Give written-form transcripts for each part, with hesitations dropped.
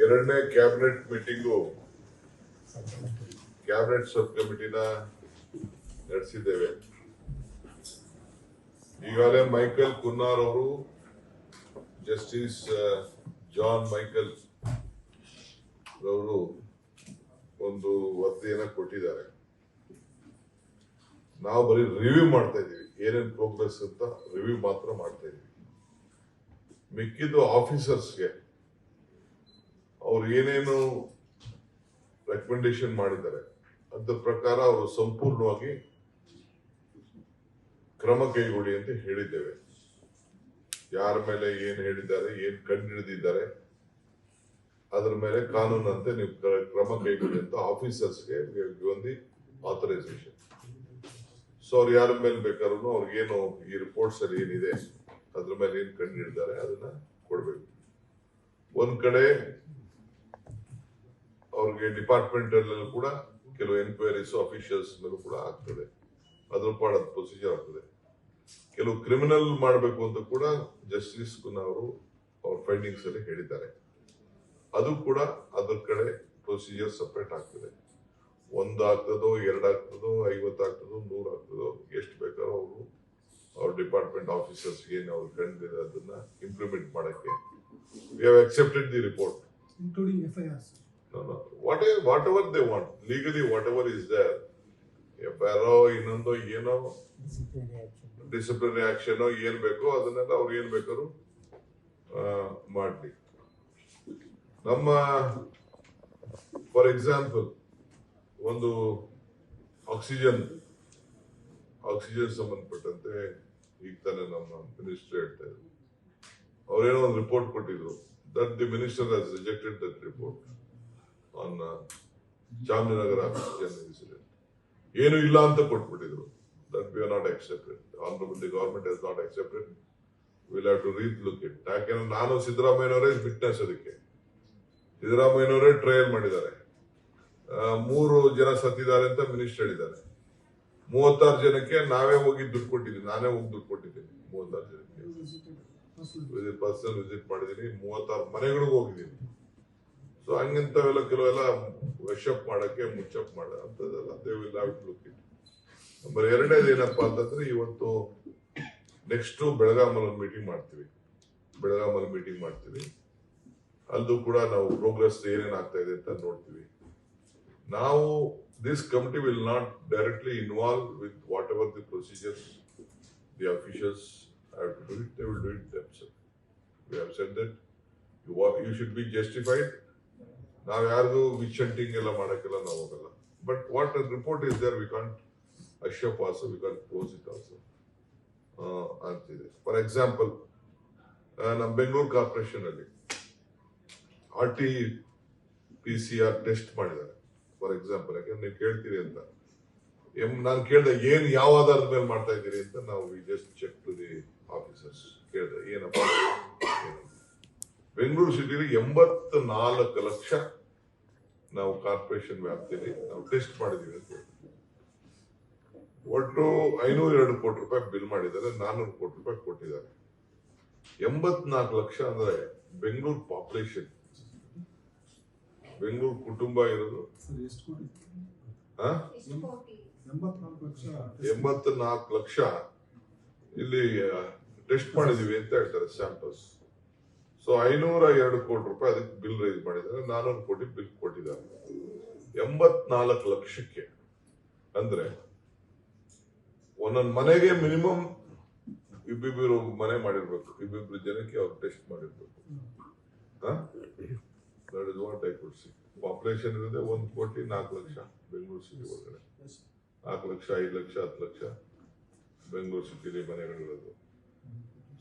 ಎರಡನೇ cabinet meeting cabinet sub ಕಮಿಟಿನ ನಡೆಸಿದ್ದೇವೆ. ಈಗಾಗಲೇ ಮೈಕಲ್ ಕುನ್ನಾರ್ ಅವರು ಜಸ್ಟಿಸ್ ಜಾನ್ ಮೈಕಲ್ ಅವರು ಒಂದು ವರದಿಯನ್ನ ಕೊಟ್ಟಿದ್ದಾರೆ. ನಾವು ಬರೀ ರಿವ್ಯೂ ಮಾಡ್ತಾ ಇದೀವಿ, ಏನೇನು ಪ್ರೋಗ್ರೆಸ್ ಅಂತ ರಿವ್ಯೂ ಮಾತ್ರ ಮಾಡ್ತಾ ಇದೀವಿ. ಮಿಕ್ಕಿದ್ದು ಆಫೀಸರ್ಸ್ಗೆ ಅವ್ರು ಏನೇನು ರೆಕಮೆಂಡೇಶನ್ ಮಾಡಿದ್ದಾರೆ ಅದ್ರ ಪ್ರಕಾರ ಅವರು ಸಂಪೂರ್ಣವಾಗಿ ಕ್ರಮ ಕೈಗೊಳ್ಳಿ ಅಂತ ಹೇಳಿದ್ದೇವೆ. ಯಾರ ಮೇಲೆ ಏನ್ ಹೇಳಿದ್ದಾರೆ, ಏನ್ ಕಂಡು ಹಿಡಿದಿದ್ದಾರೆ ಅದ್ರ ಮೇಲೆ ಕಾನೂನಂತೆ ನೀವು ಕ್ರಮ ಕೈಗೊಳ್ಳಿ ಅಂತ ಆಫೀಸರ್ಸ್ಗೆ ಒಂದು ಆಥರೈಸೇಷನ್. ಸೊ ಅವ್ರು ಯಾರ ಮೇಲೆ ಬೇಕಾದ್ರೂ ಅವ್ರಿಗೇನು ಈ ರಿಪೋರ್ಟ್ಸ್ ಅಲ್ಲಿ ಏನಿದೆ ಅದ್ರ ಮೇಲೆ ಏನ್ ಕಂಡು ಹಿಡಿದಾರೆ ಅದನ್ನ ಕೊಡ್ಬೇಕು. ಒಂದ್ ಕಡೆ ಅವ್ರಿಗೆ ಡಿಪಾರ್ಟ್ಮೆಂಟ್ ಅಲ್ಲೂ ಕೂಡ ಕೆಲವು ಎನ್ಕ್ವೈರೀಸ್ ಅಫಿಷಿಯಲ್ಸ್ ಮೇಲೂ ಕೂಡ ಆಗ್ತದೆ, ಅದ್ರ ಪಾಡ ಪ್ರೊಸೀಜರ್ ಆಗ್ತದೆ. ಕೆಲವು ಕ್ರಿಮಿನಲ್ ಮಾಡಬೇಕು ಅಂತ ಕೂಡ ಜಸ್ಟಿಸ್ ಅವರು ಅವ್ರ ಫೈಂಡಿಂಗ್ಸ್ ಅಲ್ಲಿ ಹೇಳಿದ್ದಾರೆ. ಅದು ಕೂಡ ಅದ್ರ ಕಡೆ ಪ್ರೊಸೀಜರ್ ಸಪರೇಟ್ ಆಗ್ತದೆ. 1 ಆಗ್ತದೋ 2 ಆಗ್ತದೋ 50 ಆಗ್ತದೋ 100 ಆಗ್ತದೋ ಎಷ್ಟು ಬೇಕಾದ್ರೂ ಅವರು ಅವ್ರ ಡಿಪಾರ್ಟ್ಮೆಂಟ್ ಆಫೀಸರ್ಸ್ ಏನು ಅವ್ರು ಕಂಡಿದೆ ಅದನ್ನ ಇಂಪ್ಲಿಮೆಂಟ್ ಮಾಡಕ್ಕೆ we have accepted the report including FIRs. No, whatever they want legally, whatever is there, FIR ಇನ್ನೊಂದು ಏನೋ ಡಿಸಿಪ್ಲಿನರಿ ಆಕ್ಷನ್ ಏನ್ ಬೇಕೋ ಅದನ್ನೆಲ್ಲ ಅವ್ರು ಏನ್ ಬೇಕಾದ್ರು ಮಾಡ್ಲಿ. ನಮ್ಮ ಫಾರ್ ಎಕ್ಸಾಂಪಲ್ ಒಂದು ಆಕ್ಸಿಜನ್ ಸಂಬಂಧಪಟ್ಟಂತೆ ಈಗ ತಾನೇ ನಮ್ಮ ಮಿನಿಸ್ಟರ್ ಹೇಳ್ತಾ ಇದ್ರು, ಅವ್ರೇನೋ ಒಂದು ರಿಪೋರ್ಟ್ ಕೊಟ್ಟಿದ್ರು. That the minister has rejected that report on Chamarajanagar oxygen incident. ಏನು ಇಲ್ಲ ಅಂತ ಕೊಟ್ಬಿಟ್ಟಿದ್ರು. That we are not accepted. Honourable the government has not accepted. Will have to relook it. ಯಾಕೆಂದ್ರೆ ನಾನು ಸಿದ್ದರಾಮಯ್ಯನವರೇ ವಿಟ್ನೆಸ್. ಅದಕ್ಕೆ ಸಿದ್ದರಾಮಯ್ಯನವರೇ ಟ್ರಯಲ್ ಮಾಡಿದ್ದಾರೆ. 3 ಜನ ಸತ್ತಿದ್ದಾರೆ ಅಂತ ಮಿನಿಸ್ಟರ್ ಹೇಳಿದ್ದಾರೆ. 36 ಜನಕ್ಕೆ ನಾವೇ ಹೋಗಿ ದುಡ್ಡು ಕೊಟ್ಟಿದ್ದೀನಿ, ನಾನೇ ಹೋಗಿ ದುಡ್ಡು ಕೊಟ್ಟಿದ್ದೀನಿ 36 ಜನಕ್ಕೆ. ಪರ್ಸನಲ್ ವಿಸಿಟ್ ಮಾಡಿದ್ದೀನಿ, 36 ಮನೆಗಳಿಗೂ ಹೋಗಿದ್ದೀನಿ. ಸೊ ಹಂಗಂತವೆಲ್ಲ ಕೆಲವೆಲ್ಲ ವಶಪ್ ಮಾಡಕ್ಕೆ ಮುಚ್ಚಪ್ ಮಾಡ ಅಂತದೆಲ್ಲ they will have to look it. Number 2ನೇದು ಏನಪ್ಪಾ ಅಂತಂದ್ರೆ, ಇವತ್ತು ನೆಕ್ಸ್ಟ್ ಬೆಳಗಾಮಲ್ಲಿ ಒಂದು ಮೀಟಿಂಗ್ ಮಾಡ್ತೀವಿ. ಅಲ್ಲೂ ಕೂಡ ನಾವು ಪ್ರೋಗ್ರೆಸ್ ಏನೇನ್ ಆಗ್ತಾ ಇದೆ ಅಂತ ನೋಡ್ತೀವಿ. ನಾವು this committee will not directly involve with whatever the procedures the officials have to do it. They will do it themselves. We have said that you should be justified. Now yargu witch hunting ella madakella ನಾವು ಹೋಗಲ್ಲ. But what a report is there, we can't ashap also, we can't close it also. ಅಂತಿದೆ. For example ನಮ್ಮ Bengaluru corporation ಅಲ್ಲಿ RT-PCR test ಮಾಡಿದ್ದಾರೆ. For example, ಯಾಕಂದ್ರೆ ನೀವು ಕೇಳ್ತೀರಿ ಅಂತ ನಾನು ಕೇಳ್ದೆ ಏನು ಯಾವ ಆಧಾರದ ಮೇಲೆ ಮಾಡ್ತಾ ಇದ್ದೀರಿ ಅಂತ. ನಾವು just check to the officers ಕೇಳ್ದೆ ಏನಪ್ಪ. ಬೆಂಗಳೂರು ಸಿಟಿಲಿ 84 ಲಕ್ಷ ನಾವು ಕಾರ್ಪೊರೇಷನ್ ವ್ಯಾಪ್ತಿಯಲ್ಲಿ ನಾವು ಟೆಸ್ಟ್ ಮಾಡಿದೀವಿ ಅಂತ ಹೇಳಿ. ಒಟ್ಟು 502 ಕೋಟಿ ರೂಪಾಯಿ ಬಿಲ್ ಮಾಡಿದ್ದಾರೆ, 400 ಕೋಟಿ ರೂಪಾಯಿ ಕೊಟ್ಟಿದ್ದಾರೆ. 84 ಲಕ್ಷ ಅಂದ್ರೆ ಬೆಂಗಳೂರು ಪಾಪ್ಯುಲೇಷನ್, ಬೆಂಗಳೂರು ಕುಟುಂಬ ಇರೋದು 84 ಲಕ್ಷ ಇಲ್ಲಿ ಟೆಸ್ಟ್ ಮಾಡಿದೀವಿ ಅಂತ ಹೇಳ್ತಾರೆ ಸ್ಯಾಂಪಲ್ಸ್. ಸೊ 502 ಕೋಟಿ ರೂಪಾಯಿ ಅದಕ್ಕೆ ಬಿಲ್ ರೈಸ್ ಮಾಡಿದ್ದಾರೆ, 400 ಕೋಟಿ ಬಿಲ್ ಕೊಟ್ಟಿದ್ದಾರೆ. 84 ಲಕ್ಷಕ್ಕೆ ಅಂದ್ರೆ ಒಂದೊಂದು ಮನೆಗೆ ಮಿನಿಮಮ್ ಇಬ್ಬಿಬ್ರು ಮನೆ ಮಾಡಿರ್ಬೇಕು, ಇಬ್ಬಿಬ್ರು ಜನಕ್ಕೆ ಅವ್ರು ಟೆಸ್ಟ್ ಮಾಡಿರ್ಬೇಕು. That is what I could see. Population ಇರೋದೇ 1,04,00,000 ಬೆಂಗಳೂರು ಸಿಟಿ ಒಳಗಡೆ. 4 ಲಕ್ಷ 5 ಲಕ್ಷ 10 ಲಕ್ಷ ಬೆಂಗಳೂರು ಸಿಟಿಲಿ ಮನೆಗಳಿರೋದು.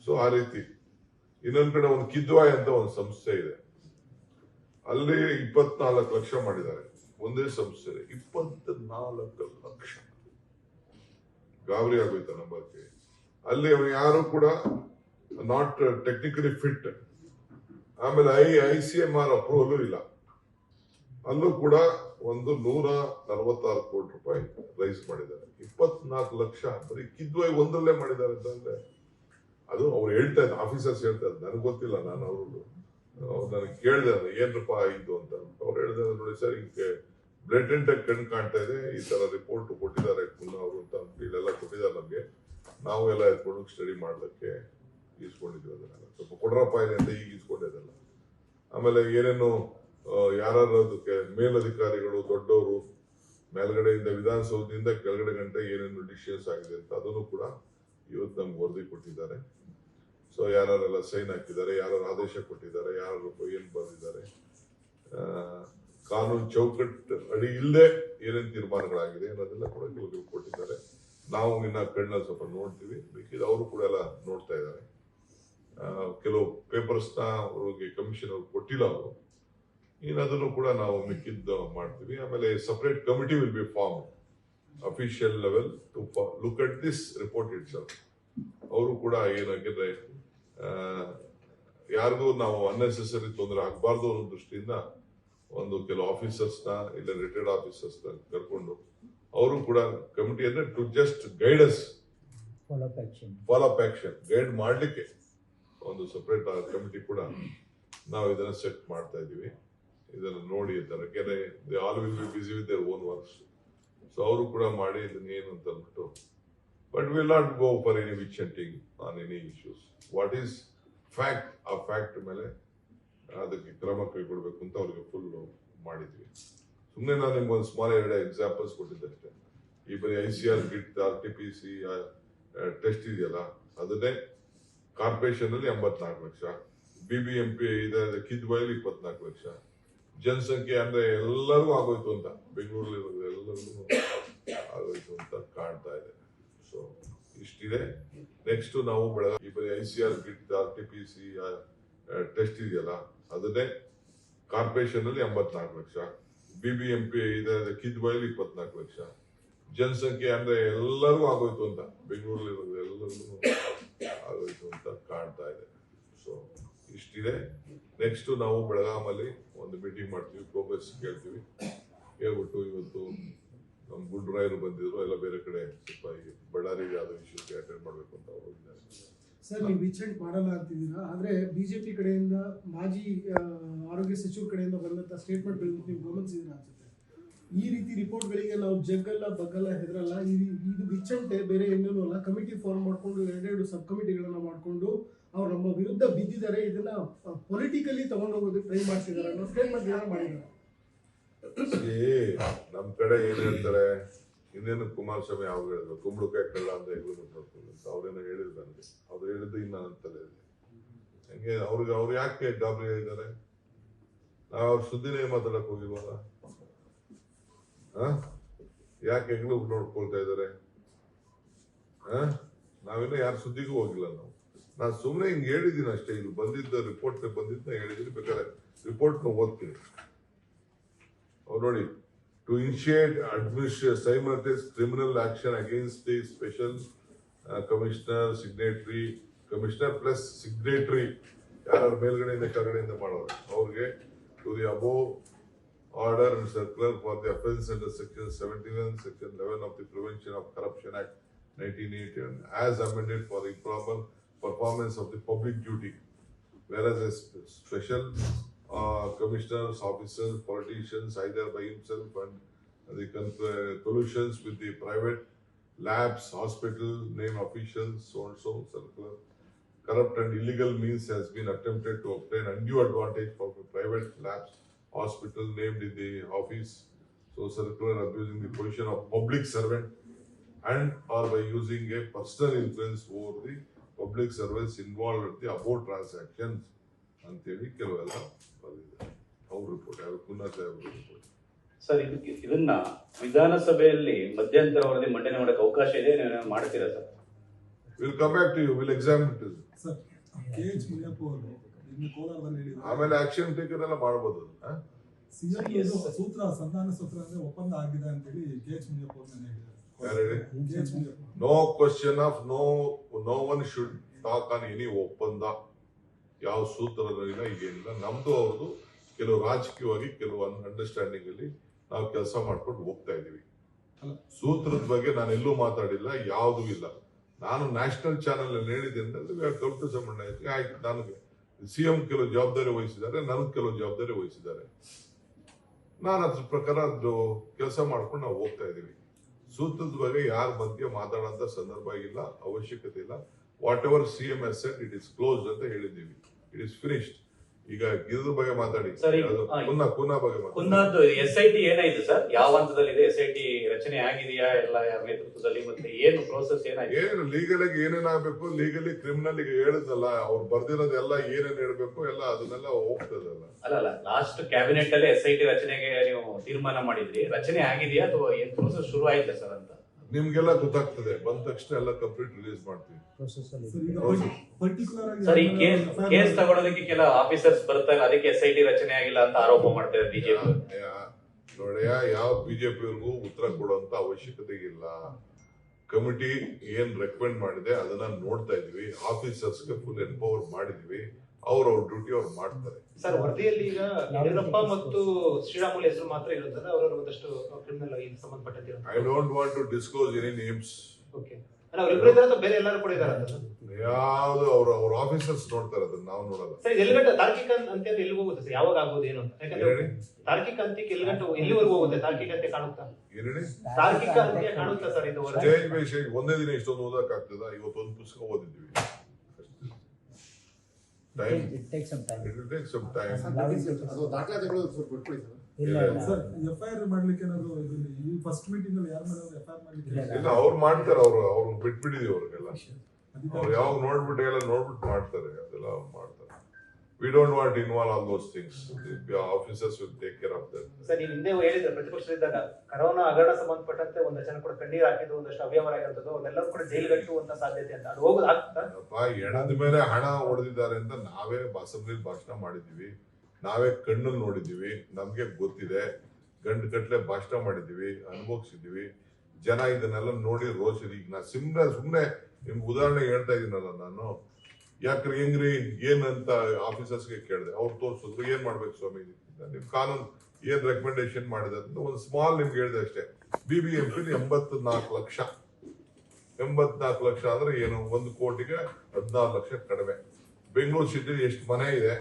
ಸೊ ಆ ರೀತಿ. ಇನ್ನೊಂದ್ ಕಡೆ ಒಂದು ಕಿದ್ವಾಯ್ ಅಂತ ಒಂದು ಸಂಸ್ಥೆ ಇದೆ, ಅಲ್ಲಿ 24 ಲಕ್ಷ ಮಾಡಿದ್ದಾರೆ ಒಂದೇ ಸಂಸ್ಥೆ. 24 ಲಕ್ಷ ಗಾಬರಿ ಆಗೋಯ್ತ ನಂಬಕ್ಕೆ. ಅಲ್ಲಿ ಯಾರು ಕೂಡ ನಾಟ್ ಟೆಕ್ನಿಕಲಿ ಫಿಟ್. ಆಮೇಲೆ ICMR ಅಪ್ರೂವಲ್ ಇಲ್ಲ. ಅಲ್ಲೂ ಕೂಡ ಒಂದು 146 ಕೋಟಿ ರೂಪಾಯಿ ರೈಸ್ ಮಾಡಿದ್ದಾರೆ. 24 ಲಕ್ಷ ಬರೀ ಕಿದ್ವಾಯ್ ಒಂದರಲ್ಲೇ ಮಾಡಿದ್ದಾರೆ ಅಂತಂದ್ರೆ ಅದು ಅವ್ರು ಹೇಳ್ತಾ ಇದ್ದಾರೆ, ಆಫೀಸರ್ಸ್ ಹೇಳ್ತಾ ಇದ್ದಾರೆ, ನನಗೆ ಗೊತ್ತಿಲ್ಲ, ನಾನು ಅವರು ನನಗೆ ಕೇಳಿದೆ ಏನಪ್ಪ ಇದು ಅಂತ. ಅವ್ರು ಹೇಳಿದ್ರೆ ನೋಡಿ ಸರ್ ಹಿಂಗೆ ಬ್ಲೇಟೆಂಟ್ ಆಗಿ ಕಣ್ ಕಾಣ್ತಾ ಇದೆ, ಈ ತರ ರಿಪೋರ್ಟ್ ಕೊಟ್ಟಿದ್ದಾರೆ ಪುನಃ ಅವರು ಅಂತ ಇಲ್ಲೆಲ್ಲ ಕೊಟ್ಟಿದ್ದಾರೆ ನಮ್ಗೆ, ನಾವು ಎಲ್ಲ ಎತ್ಕೊಂಡು ಸ್ಟಡಿ ಮಾಡ್ಲಿಕ್ಕೆ ಈಸ್ಕೊಂಡಿದ್ವಿ. ಅದನ್ನೆಲ್ಲ ಸ್ವಲ್ಪ ಕೊಡ್ರಪ್ಪ ಇದೆ ಅಂತ ಈಗ ಈಸ್ಕೊಂಡಿದ್ದಲ್ಲ. ಆಮೇಲೆ ಏನೇನು ಯಾರು ಅದಕ್ಕೆ ಮೇಲಧಿಕಾರಿಗಳು ದೊಡ್ಡವರು ಮೇಲ್ಗಡೆಯಿಂದ ವಿಧಾನಸೌಧದಿಂದ ಕೆಳಗಡೆ ಗಂಟೆ ಏನೇನು ಡಿಸಿಷನ್ಸ್ ಆಗಿದೆ ಅಂತ ಅದನ್ನು ಕೂಡ ಇವತ್ತು ನಮ್ಗೆ ವರದಿ ಕೊಟ್ಟಿದ್ದಾರೆ. ಸೊ ಯಾರೆಲ್ಲ ಸೈನ್ ಹಾಕಿದ್ದಾರೆ, ಯಾರು ಆದೇಶ ಕೊಟ್ಟಿದ್ದಾರೆ, ಯಾರು ಏನ್ ಬರೆದಿದ್ದಾರೆ, ಕಾನೂನು ಚೌಕಟ್ಟು ಅಡಿ ಇಲ್ಲದೆ ಏನೇನು ತೀರ್ಮಾನಗಳಾಗಿದೆ ಅನ್ನೋದೆಲ್ಲ ಕೂಡ ಕೆಲವು ಕೊಟ್ಟಿದ್ದಾರೆ. ನಾವು ಇನ್ನ ಕಣ್ಣಲ್ಲಿ ಸ್ವಲ್ಪ ನೋಡ್ತೀವಿ, ಬೇಕಿದ್ರೆ ಅವರು ಕೂಡ ಎಲ್ಲ ನೋಡ್ತಾ ಇದ್ದಾರೆ. ಕೆಲವು ಪೇಪರ್ಸ್ನ ಅವ್ರಿಗೆ ಕಮಿಷನ್ ಅವ್ರು ಕೊಟ್ಟಿಲ್ಲ ಅವರು, ಇನ್ನು ಅದನ್ನು ಕೂಡ ನಾವು ಮಿಕ್ಕಿದ್ದು ಮಾಡ್ತೀವಿ. ಆಮೇಲೆ separate committee will be form official level to look at this report itself. ಅವರು ಕೂಡ ಏನಾಗಿದ್ರೆ ಯಾರಿಗೂ ನಾವು ಅನ್ನೆಸೆಸರಿ ತೊಂದರೆ ಆಗಬಾರ್ದು ಅನ್ನೋ ದೃಷ್ಟಿಯಿಂದ ಒಂದು ಕೆಲವು ಆಫೀಸರ್ಸ್ನ ಇಲ್ಲ ರಿಟೈರ್ಡ್ ಆಫೀಸರ್ಸ್ನ ಕರ್ಕೊಂಡು ಅವರು ಕೂಡ ಕಮಿಟಿ ಅಂದ್ರೆ to just guides follow up action guide ಮಾಡ್ಲಿಕ್ಕೆ ಒಂದು ಸಪರೇಟ್ ಕಮಿಟಿ ಕೂಡ ನಾವು ಇದನ್ನ ಸೆಟ್ ಮಾಡ್ತಾ ಇದೀವಿ. ಇದನ್ನು ನೋಡಿ ಅಂತಾರೆ, they all will be busy with their own works. So ಅವರು ಕೂಡ ಮಾಡಿ ಇದನ್ನ ಏನು ಅಂತ ಅಂದ್ಬಿಟ್ಟು, but will not go for any witch hunting on any issues. What is fact, ಆ ಫ್ಯಾಕ್ಟ್ ಮೇಲೆ ಅದಕ್ಕೆ ಕ್ರಮ ಕೈಗೊಳ್ಬೇಕು ಅಂತ ಅವ್ರಿಗೆ ಫುಲ್ ಮಾಡಿದ್ವಿ. ಸುಮ್ಮನೆ ನಾನು ನಿಮ್ಗೆ ಒಂದು ಸ್ಮಾಲ್ 2 ಎಕ್ಸಾಂಪಲ್ಸ್ ಕೊಟ್ಟಿದ್ದಷ್ಟೇ. ಈ ಬರೀ ICR ಗಿಟ್ RTPC ಟೆಸ್ಟ್ ಇದೆಯಲ್ಲ, ಅದನ್ನೇ ಕಾರ್ಪೊರೇಷನ್ ಅಲ್ಲಿ 84 ಲಕ್ಷ, BBMP ಇದೆ ಕಿದ್ವಾಯಲ್ಲಿ 24 ಲಕ್ಷ, ಜನಸಂಖ್ಯೆ ಅಂದ್ರೆ ಎಲ್ಲರಿಗೂ ಆಗೋಯ್ತು ಅಂತ, ಬೆಂಗಳೂರಲ್ಲಿ ಎಲ್ಲರಿಗೂ ಆಗೋಯ್ತು ಅಂತ ಕಾಣ್ತಾ ಇದೆ. ಸೊ ಇಷ್ಟಿದೆ. ನೆಕ್ಸ್ಟ್ ನಾವು ಈ ಬರೀ ICR ಗಿಟ್ RTPC ಟೆಸ್ಟ್ ಇದೆಯಲ್ಲ, ಅದನ್ನೇ ಕಾರ್ಪೊರೇಷನ್ ಅಲ್ಲಿ 84 ಲಕ್ಷ, BBMP ಇದೆ ಕಿದ್ವಾಯಲ್ಲಿ 24 ಲಕ್ಷ, ಜನಸಂಖ್ಯೆ ಅಂದ್ರೆ ಎಲ್ಲರಿಗೂ ಆಗೋಯ್ತು ಅಂತ, ಬೆಂಗಳೂರಲ್ಲಿ ಎಲ್ಲರಿಗೂ ಆಗೋಯ್ತು ಅಂತ ಕಾಣ್ತಾ ಇದೆ. ಸೊ ಇಷ್ಟಿದೆ. ನೆಕ್ಸ್ಟ್ ನಾವು ಬೆಳಗಾಮಲ್ಲಿ ಒಂದು ಮೀಟಿಂಗ್ ಮಾಡ್ತೀವಿ, ಪ್ರೋಗ್ರೆಸ್ ಕೇಳ್ತೀವಿ. ಹೇಳ್ಬಿಟ್ಟು ಇವತ್ತು ನಮ್ಮ ಗುಂಡ್ರಾಯರು ಬಂದಿದ್ರು, ಎಲ್ಲ ಬೇರೆ ಕಡೆ ಸ್ವಲ್ಪ ಬಳ್ಳಾರಿಗೆ ಆದ ಇಶ್ಯೂಗೆ ಅಟೆಂಡ್ ಮಾಡ್ಬೇಕು ಅಂತ ಹೋಗಿದ್ದಾರೆ. ಸರ್, ನೀವು ವಿಚೆಂಟ್ ಮಾಡಲ್ಲ ಅಂತಿದ್ದೀರಾ, ಆದ್ರೆ ಬಿಜೆಪಿ ಕಡೆಯಿಂದ ಮಾಜಿ ಆರೋಗ್ಯ ಸಚಿವರ ಕಡೆಯಿಂದ ಬಂದಂತ ಸ್ಟೇಟ್ಮೆಂಟ್ ನೀವು ಗಮನಿಸಿದ್ದೀರಾ ಅನ್ಸುತ್ತೆ. ಈ ರೀತಿ ರಿಪೋರ್ಟ್ಗಳಿಗೆ ನಾವು ಜಗ್ಗಲ್ಲ ಬಗ್ಗಲ್ಲ ಹೆದರಲ್ಲ, ಇದು ವಿಚಂಟೆ ಬೇರೆ ಇನ್ನೇನು ಅಲ್ಲ. ಕಮಿಟಿ ಫಾರ್ಮ್ ಮಾಡ್ಕೊಂಡು 2 ಸಬ್ ಕಮಿಟಿಗಳನ್ನ ಮಾಡ್ಕೊಂಡು ಅವ್ರು ನಮ್ಮ ವಿರುದ್ಧ ಬಿದ್ದಿದ್ದಾರೆ, ಇದನ್ನ ಪೊಲಿಟಿಕಲಿ ತಗೊಂಡೋಗೋದಕ್ಕೆ ಟ್ರೈ ಮಾಡ್ತಿದ್ದಾರೆ ಅನ್ನೋ ಸ್ಟೇಟ್ಮೆಂಟ್ ಯಾರು ಮಾಡಿದ್ದಾರೆ. ನಮ್ ಕಡೆ ಏನ್ ಹೇಳ್ತಾರೆ, ಇನ್ನೇನು ಕುಮಾರಸ್ವಾಮಿ ಅವ್ರು ಹೇಳಿದ್ರು ಕುಂಬಳಕಾಯಿ ಕಳ್ಳ ಅಂತ ಹೆಗ್ಲು ಮುಟ್ಕೊಂಡು ಅಂತ ಅವ್ರೇನೋ ಹೇಳಿದ್ರು ನನಗೆ. ಅವ್ರು ಹೇಳಿದ್ದು ಇನ್ನ ಅಂತಲೇ ಇದೆ. ಹಂಗೆ ಅವ್ರು ಯಾಕೆ ಗಾಬರಿ ಆಗಿದ್ದಾರೆ? ನಾವು ಅವ್ರ ಸುದ್ದಿನೇ ಮಾತಾಡಕ್ ಹೋಗಿಲ್ವಲ್ಲ, ಯಾಕೆ ಹೆಗ್ಲು ನೋಡ್ಕೊಳ್ತಾ ಇದಾರೆ? ನಾವಿನ್ನ ಯಾರ ಸುದ್ದಿಗೂ ಹೋಗಿಲ್ಲ. ನಾನು ಸುಮ್ಮನೆ ಹಿಂಗ್ ಹೇಳಿದ್ದೀನಿ ಅಷ್ಟೇ. ಇಲ್ಲಿ ಬಂದಿದ್ದ ರಿಪೋರ್ಟ್ ಬಂದಿದ್ದ ಹೇಳಿದ್ದೀನಿ, ಬೇಕಾದ್ರೆ ರಿಪೋರ್ಟ್ ನ ಓದ್ತೀನಿ. ಅವ್ರು ನೋಡಿ, to initiate administrative simultaneous criminal action against the special commissioner, signatory, commissioner plus signatory, ಯಾರು ಮೇಲ್ಗಡೆಯಿಂದ ಕೆಳಗಡೆಯಿಂದ ಮಾಡೋರು ಅವ್ರಿಗೆ, to the above order and circular for the offence under section 71, section 11 of the Prevention of Corruption Act 1981 as amended for the improper performance of the public duty, whereas a special commissioners, officers, politicians, either by himself and the collusions with the private labs, hospital, name officials, so and so, circular, corrupt and illegal means has been attempted to obtain undue advantage from the private labs, hospital named in the office, so circular abusing the position of public servant and or by using a personal influence over the public servants involved with the above transactions ಅಂತೇಳಿ ಕೆಲವೆಲ್ಲ ಬಂದಿದೆ. ಅವ್ರ report ಯಾರು ಪುನಃ report. Sir, ಇದನ್ನ ವಿಧಾನಸಭೆಯಲ್ಲಿ ಮಧ್ಯಂತರ ವರದಿ ಮಂಡನೆ ಮಾಡಕ್ಕೆ ಅವಕಾಶ ಇದೆ, ಮಾಡ್ತೀರಾ sir? Will come back to you, will examine it sir. KH Muniyappa ಅವರು ಇನ್ನು ಕೋಲಾರದಲ್ಲಿ ಹೇಳಿದ್ರು, ಆಮೇಲೆ ಆಕ್ಷನ್ ಟೇಕನ್ ಎಲ್ಲ ಮಾಡಬಹುದು. ಸೂತ್ರ ಸಂಧಾನ ಸೂತ್ರ ಅಂದ್ರೆ ಒಪ್ಪಂದ ಆಗಿದೆ ಅಂತ ಹೇಳಿ KH ಮುನಿಯಪ್ಪ ಅವರು ಹೇಳಿದ್ರು. No question of no one should talk on any ಒಪ್ಪಂದ. ಯಾವ ಸೂತ್ರದಲ್ಲಿಲ್ಲ, ಈಗೇನಿಲ್ಲ. ನಮ್ದು ಅವ್ರದ್ದು ಕೆಲವು ರಾಜಕೀಯವಾಗಿ ಕೆಲವು ಅಂಡರ್ಸ್ಟ್ಯಾಂಡಿಂಗ್ ಅಲ್ಲಿ ನಾವು ಕೆಲಸ ಮಾಡ್ಕೊಂಡು ಹೋಗ್ತಾ ಇದೀವಿ. ಸೂತ್ರದ ಬಗ್ಗೆ ನಾನು ಎಲ್ಲೂ ಮಾತಾಡಿಲ್ಲ, ಯಾವುದೂ ಇಲ್ಲ. ನಾನು ನ್ಯಾಷನಲ್ ಚಾನೆಲ್ ಅಲ್ಲಿ ಹೇಳಿದ್ದೇನೆ, ಆಯ್ತು ನನಗೆ CM ಕೆಲವು ಜವಾಬ್ದಾರಿ ವಹಿಸಿದ್ದಾರೆ, ನನಗೆ ಕೆಲವು ಜವಾಬ್ದಾರಿ ವಹಿಸಿದ್ದಾರೆ. ನಾನು ಅದ್ರ ಪ್ರಕಾರ ಅದು ಕೆಲಸ ಮಾಡ್ಕೊಂಡು ನಾವು ಹೋಗ್ತಾ ಇದೀವಿ. ಸೂತ್ರದ ಬಗ್ಗೆ ಯಾರ ಮಧ್ಯೆ ಮಾತಾಡೋಂಥ ಸಂದರ್ಭ ಇಲ್ಲ, ಅವಶ್ಯಕತೆ ಇಲ್ಲ. What ever CM has said, it is closed ಅಂತ ಹೇಳಿದ್ದೀವಿ. It is finished. ಈಗ ಇದ್ರ ಬಗ್ಗೆ ಮಾತಾಡಿ, ಸರ್, ಕುನ್ನಾ ಬಗ್ಗೆ ಮಾತಾಡಿ. ಕುನ್ನಾದ್ದು SIT ಏನಾಯ್ತು ಸರ್? ಯಾವ ಹಂತದಲ್ಲಿದೆ? SIT ರಚನೆ ಆಗಿದೆಯಾ? ಎಲ್ಲ ಯಾರ ನೇತೃತ್ವದಲ್ಲಿ? ಮತ್ತೆ ಏನು ಪ್ರೋಸೆಸ್ ಏನಾಯ್ತು? ಏನು ಲೀಗಲ್ ಆಗಿ ಏನೇನಾಗಬೇಕು, ಲೀಗಲಿ ಕ್ರಿಮಿನಲ್ ಈಗ ಹೇಳಿದ್ನಲ್ಲ, ಅವ್ರು ಬರ್ದಿರೋದೆಲ್ಲ ಏನೇನ್ ಹೇಳ್ಬೇಕು ಎಲ್ಲ ಅದನ್ನೆಲ್ಲ ಹೋಗ್ತದಲ್ಲ. ಅಲ್ಲ, ಲಾಸ್ಟ್ ಕ್ಯಾಬಿನೆಟ್ ಅಲ್ಲಿ SIT ರಚನೆಗೆ ನೀವು ತೀರ್ಮಾನ ಮಾಡಿದ್ರಿ. ರಚನೆ ಆಗಿದೆಯಾ ಅಥವಾ ಏನ್ ಪ್ರೋಸೆಸ್ ಶುರು ಆಯ್ತಾ ಸರ್ ಅಂತ? ನಿಮ್ಗೆಲ್ಲ ಗೊತ್ತಾಗ್ತದೆ, ಬಂದ ತಕ್ಷಣ ಎಲ್ಲ ಕಂಪ್ಲೀಟ್ ರಿಲೀಸ್ ಮಾಡ್ತೀವಿ. ಸರ್, ಈ ಕೇಸ್ ತಗೊಳೋದಕ್ಕೆ ಕೆಲ ಆಫೀಸರ್ಸ್ ಬರ್ತಾರೆ, ಅದಕ್ಕೆ SIT ರಚನೆ ಆಗಿಲ್ಲ ಅಂತ ಆರೋಪ ಮಾಡ್ತಾರೆ ಬಿಜೆಪಿ. ನೋಡ್ಯ, ಯಾವ ಬಿಜೆಪಿಯವ್ರಿಗೂ ಉತ್ತರ ಕೊಡುವಂತ ಅವಶ್ಯಕತೆ ಇಲ್ಲ. ಕಮಿಟಿ ಏನ್ ರೆಕಮೆಂಡ್ ಮಾಡಿದೆ ಅದನ್ನ ನೋಡ್ತಾ ಇದೀವಿ. ಆಫೀಸರ್ಸ್ಗೆ ಫುಲ್ ಎಂಪವರ್ ಮಾಡಿದೀವಿ. ಅವ್ರ ಡ್ಯೂಟಿ ಅವ್ರು ಮಾಡ್ತಾರೆ. ಸರ್, ವರದಿಯಲ್ಲಿ ಈಗ ಯಡಿಯೂರಪ್ಪ ಮತ್ತು ಶ್ರೀರಾಮುಲು ಹೆಸರು ಮಾತ್ರ ಇರುತ್ತದೆ. ಅವರ ಒಂದಷ್ಟು ಕ್ರಿಮಿನಲ್ ಸಂಬಂಧಪಟ್ಟಂತೆ I don't want to disclose any names. Okay, ಅವರಿಬ್ಬರು ಇದ್ದಾರೆ, ಬೇರೆ ಎಲ್ಲರೂ ಕೂಡ ಇದ್ದಾರೆ. ಯಾವ್ದು ಅವ್ರ ಆಫೀಸರ್ಸ್ ನೋಡ್ತಾರೆ, ಅದನ್ನ ನಾವು ನೋಡಲ್ಲ. ಸರ್, ಎಲ್ಲಿಗಂಟ ತಾರ್ಕಿಕ ಅಂತ್ಯ ಎಲ್ಲಿಗೆ ಹೋಗುತ್ತೆ ಸರ್? ಯಾವಾಗ ಆಗ್ಬೋದು ಏನು ಅಂತ? ಯಾಕಂದ್ರೆ ತಾರ್ಕಿಕ ಅಂತ್ಯಕ್ಕೆ ಎಲ್ಲಿವರೆಗೂ ಹೋಗುತ್ತೆ? ತಾರ್ಕಿಕ ಅಂತ್ಯ ಕಾಣುತ್ತಾ? ತಾರ್ಕಿಕ ಅಂತ್ಯ ಕಾಣುತ್ತಾ ಸರ್? ಇದು ಸ್ಟೇಜ್ ಬೈ ಸ್ಟೇಜ್ ಒಂದೇ ದಿನ ಇಷ್ಟೊಂದು ಓದಕ್ ಆಗ್ತದ? ಇವತ್ತೊಂದು ಪುಸ್ತಕ ಓದಿದ್ವಿ. Time. It takes some time. It will take some time. ಅದು ದಾಖಲಾತಿಗಳು ಸ್ವಲ್ಪ ಬಿಟ್ಬಿಡಿ ಸರ್. ಇಲ್ಲ ಸರ್, FIR ಮಾಡ್ಲಿಕ್ಕೆ ಏನಾದ್ರು ಈ ಫಸ್ಟ್ ಮೀಟಿಂಗ್ ಅಲ್ಲಿ ಯಾರ ಮೇಲೆ FIR ಮಾಡ್ಲಿಕ್ಕೆ ಇಲ್ಲ, ಅವ್ರು ಮಾಡ್ತಾರೆ. ಅವ್ರು ಬಿಟ್ಬಿಟ್ಟಿದೀವಿ ಅವ್ರಿಗೆಲ್ಲ. ಅವ್ರು ಯಾವಾಗ ನೋಡ್ಬಿಟ್ಟು ಎಲ್ಲ ನೋಡ್ಬಿಟ್ಟು ಮಾಡ್ತಾರೆ, ಅದೆಲ್ಲ ಮಾಡ್ತಾರೆ. We don't want to involve all those things. The officers will take care of that. Sir, ನೀವು ಹಿಂದೆ ಹೇಳಿದ್ರೆ ಪ್ರತಿಪಕ್ಷದಲ್ಲಿದ್ದಾಗ ಕರೋನಾ ಹಗರಣ ಸಂಬಂಧಪಟ್ಟಂತೆ ಒಂದಷ್ಟು ಜನ ಕೂಡ ಕಣ್ಣೀರು ಹಾಕಿದ್ದು, ಒಂದಷ್ಟು ಅವ್ಯವಹಾರ ಆಗಿರ್ತದೆ, ಅವನ್ನೆಲ್ಲರೂ ಕೂಡ ಜೈಲಿಗಟ್ಟುವಂತ ಸಾಧ್ಯತೆ ಅಂತ. ಅದು ಹೋಗೋದು ಆಗ್ತಾ? ಎಣದ ಮೇಲೆ ಹಣ ಹೊಡೆದಿದ್ದಾರೆ ಅಂತ ನಾವೇ ಅಸೆಂಬ್ಲಿ ಭಾಷಣ ಮಾಡಿದೀವಿ, ನಾವೇ ಕಣ್ಣಲ್ಲಿ ನೋಡಿದೀವಿ, ನಮ್ಗೆ ಗೊತ್ತಿದೆ. ಗಂಡು ಕಟ್ಲೆ ಭಾಷಣ ಮಾಡಿದೀವಿ, ಅನುಭವಿಸಿದೀವಿ. ಜನ ಇದನ್ನೆಲ್ಲ ನೋಡಿ ರೋಷಿದೆ. ಈಗ ನಾ ಸುಮ್ನೆ ನಿಮ್ಗೆ ಉದಾಹರಣೆ ಹೇಳ್ತಾ ಇದೀನಲ್ಲ ನಾನು. ಯಾಕ್ರಿ ಹೆಂಗ್ರಿ ಏನಂತ ಆಫೀಸರ್ಸ್ಗೆ ಕೇಳಿದೆ, ಅವ್ರು ತೋರಿಸಿದ್ರು. ಏನ್ ಮಾಡ್ಬೇಕು ಸ್ವಾಮಿ, ನಿಮ್ ಕಾನೂನು ಏನ್ ರೆಕಮೆಂಡೇಶನ್ ಮಾಡಿದೆ ಅಂತ ಒಂದು ಸ್ಮಾಲ್ ನಿಮ್ಗೆ ಹೇಳಿದೆ ಅಷ್ಟೇ. BBMP 84 ಲಕ್ಷ. 84 ಲಕ್ಷ ಅಂದ್ರೆ ಏನು? 1 ಕೋಟಿಗೆ 14 ಲಕ್ಷ ಕಡಿಮೆ. ಬೆಂಗಳೂರು ಸಿಟಿ ಎಷ್ಟು ಮನೆ ಇದೆ?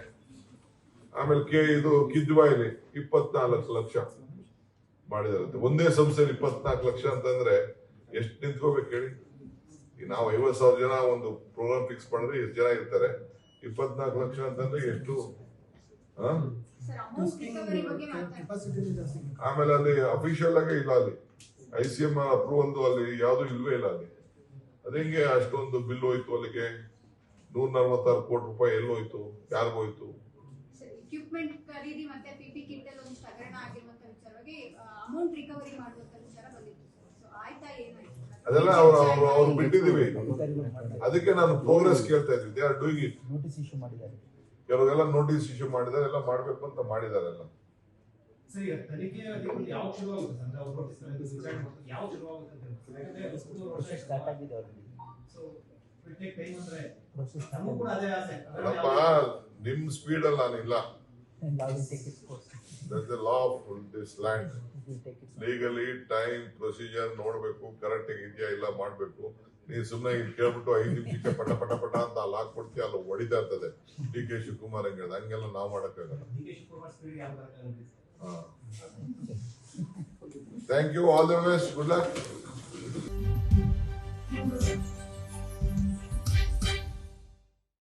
ಆಮೇಲೆ ಇದು ಕಿದ್ವಾಯಿಲಿ 24 ಲಕ್ಷ ಮಾಡಿದಾರಂತೆ. ಒಂದೇ ಸಂಸ್ಥೆಯಲ್ಲಿ 24 ಲಕ್ಷ ಅಂತಂದ್ರೆ ಎಷ್ಟು ನಿಂತ್ಕೋಬೇಕು ಹೇಳಿ? ನಾವು 50,000 ಜನ ಒಂದು ಪ್ರೋಗ್ರಾಮ್ ಫಿಕ್ಸ್ ಮಾಡಿದ್ರೆ ಎಷ್ಟು ಜನ ಇರ್ತಾರೆ? 24 ಲಕ್ಷ ಅಂತಂದ್ರೆ ಎಷ್ಟು? ಆಮೇಲೆ ಅಲ್ಲಿ ಅಫಿಷಿಯಲ್ ಆಗಿ ಇಲ್ಲ, ಅಲ್ಲಿ ICM ಅಪ್ರೂವಲ್ ಅಲ್ಲಿ ಯಾವ್ದು ಇಲ್ವೇ ಇಲ್ಲ ಅಲ್ಲಿ. ಅದೇಂಗೆ ಅಷ್ಟೊಂದು ಬಿಲ್ ಹೋಯ್ತು ಅಲ್ಲಿಗೆ? 146 ಕೋಟಿ ರೂಪಾಯಿ ಎಲ್ಲೋಯ್ತು? ಯಾರಿಗೋಯ್ತು? ಇಕ್ವಿಪ್ಮೆಂಟ್ ಖರೀದಿ ಮತ್ತೆ PP ಕಿಟ್ ಅಲ್ಲಿ ಒಂದು ಹಗರಣ ಆಗಿರುವಂತ ವಿಚಾರವಾಗಿ ಅಮೌಂಟ್ ರಿಕವರಿ ಮಾಡುವಂತ ವಿಚಾರ ಬಂದಿತ್ತು. ಸೊ ಆಯ್ತಾ, ಏನಾಯ್ತು? ಅದೆಲ್ಲ ಅವ್ರು ಬಿಟ್ಟಿದೀವಿ. ಅದಕ್ಕೆ ನಾನು ಪ್ರೋಗ್ರೆಸ್ ಕೇಳ್ತಾ ಇದ್ವಿ. They are doing it. Notice issue ಮಾಡಿದ್ದಾರೆ. ಕೆಲವೆಲ್ಲ ನೋಟಿಸ್ ಇಶ್ಯೂ ಮಾಡಿದ್ದಾರೆ, ಎಲ್ಲ ಮಾಡ್ಬೇಕು ಅಂತ ಮಾಡಿದಾರೆಲ್ಲ. ಸರಿ, ತನಿಖೆ ಯಾವ ಶುರುವಾಗುತ್ತೆ ಸರ್? ನಾವು ನೋಟಿಸ್ ಯಾವ ಶುರುವಾಗುತ್ತೆ ಅಂತ ಪ್ರೊಸೆಸ್ ಸ್ಟಾರ್ಟ್ ಆಗಿದೆ already. So it take time ಅಂದ್ರೆ ಪ್ರೊಸೆಸ್ ನಮಗೂ ಕೂಡ ಅದೇ ಆಸೆ. ಅಲ್ಲಪ್ಪ, ನಿಮ್ ಸ್ಪೀಡ್ ಅಲ್ಲಿ ನಾನಿಲ್ಲ. and I will take its course. That's the law of this land. It will take its legally time procedure ನೋಡ್ಬೇಕು, ಕರೆಕ್ಟ್ ಇದೆಯಾ ಇಲ್ಲ ಮಾಡ್ಬೇಕು. ನೀನ್ ಸುಮ್ನೆ ಇಲ್ಲಿ ಕೇಳ್ಬಿಟ್ಟು 5 ನಿಮಿಷಕ್ಕೆ ಪಟ ಪಟ ಪಟ ಅಂತ ಅಲ್ಲಿ ಹಾಕ್ಬಿಡ್ತೀಯ, ಅಲ್ಲಿ ಹೊಡಿತಾ ಇರ್ತದೆ. DK ಶಿವಕುಮಾರ್ ಹಂಗೆಲ್ಲ ನಾವು ಮಾಡಕ್ಕಾಗಲ್ಲ. Thank you, all the best, good luck.